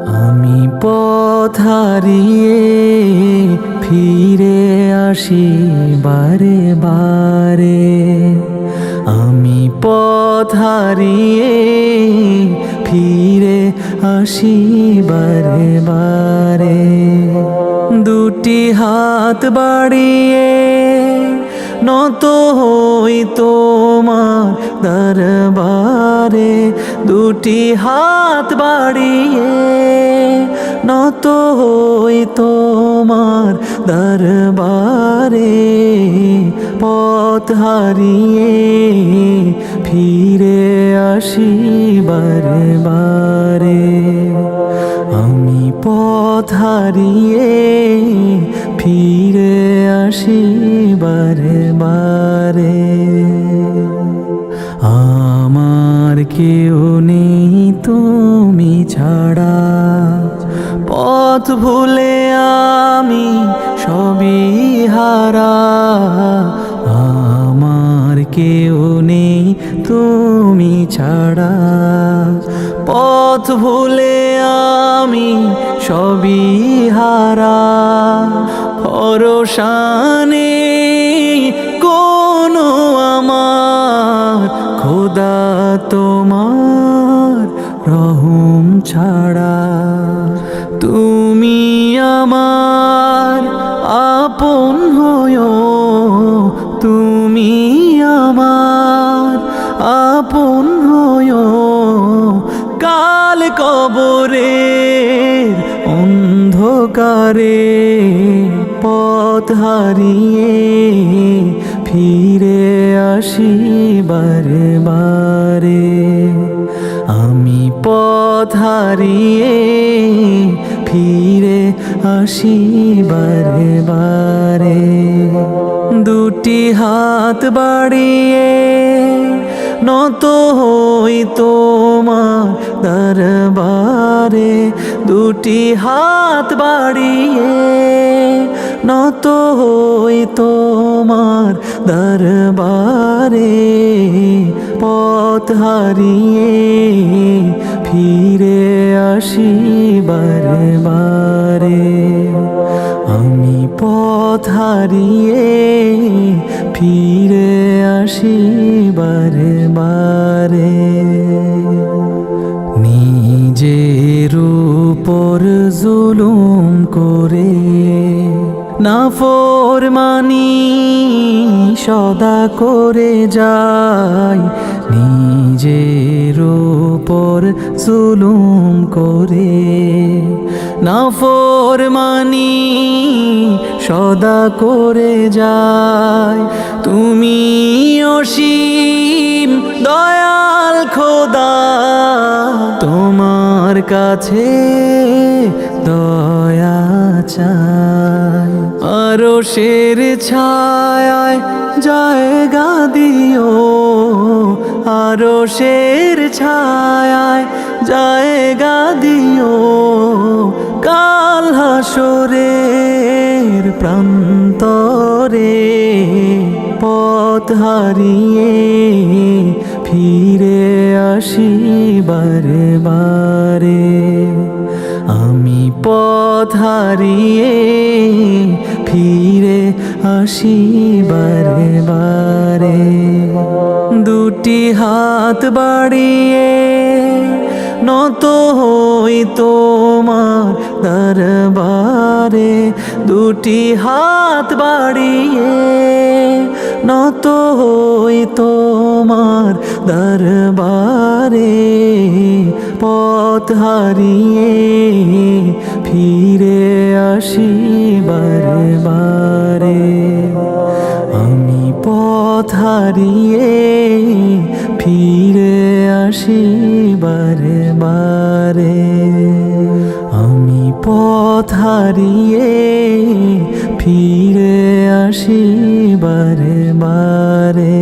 আমি পথ হারিয়ে ফিরে আসি বারে বারে। আমি পথ হারিয়ে ফিরে আসি বারে বারে। দুটি হাত বাড়িয়ে নত হই তোমার দরবারে। দুটি হাত বাড়িয়ে নত হই তোমার দরবারে। পথ হারিয়ে ফিরে আসি বারে বারে। আমি পথ হারিয়ে ফিরে আসি বারে বারে। আমার কেউ নেই তুমি ছাড়া, পথ ভুলে আমি সবই হারা। আমার কেউ নেই তুমি ছাড়া, পথ ভুলে আমি সবই হারা। ভরসা নেই কোনো আমার, খোদা তোমার রহম ছাড়া। তুমি আমার আপন হয়ো, তুমি আমার আপন হয়ো। কাল কবরের অন্ধকারে পথ হারিয়ে ফিরে আসি বারে বারে। আমি পথ হারিয়ে ফিরে আসি বারে বারে। দুটি হাত বাড়িয়ে নত হই তোমার দরবারে। দুটি হাত বাড়িয়ে নত হই তোমার দরবারে। পথ হারিয়ে ফিরে আসি বারে বারে। আমি পথ হারিয়ে ফিরে আসি বারে বারে। নিজের উপর জুলুম করে নাফরমানি সদা করে যাই। নিজের উপর জুলুম করে নাফরমানি সদা করে যাই। তুমি অসীম দয়াল খোদা, তোমার কাছে দয়া চাই। আরশের ছায়ায় জায়গা দিও, আরশের ছায়ায় জায়গা দিও। কাল হাসরের প্রান্তরে পথ হারিয়ে ফিরে আসি বারে বারে। আমি পথ হারিয়ে ফিরে আসি বারে বারে। দুটি হাত বাড়িয়ে নত হই তোমার দরবারে। দুটি হাত বাড়িয়ে নত হই তোমার দরবারে। পথ হারিয়ে ফিরে আসি বারে বারে। আমি পথ হারিয়ে ফিরে আসি বারে বারে। আমি পথ হারিয়ে ফিরে আসি বারে বারে।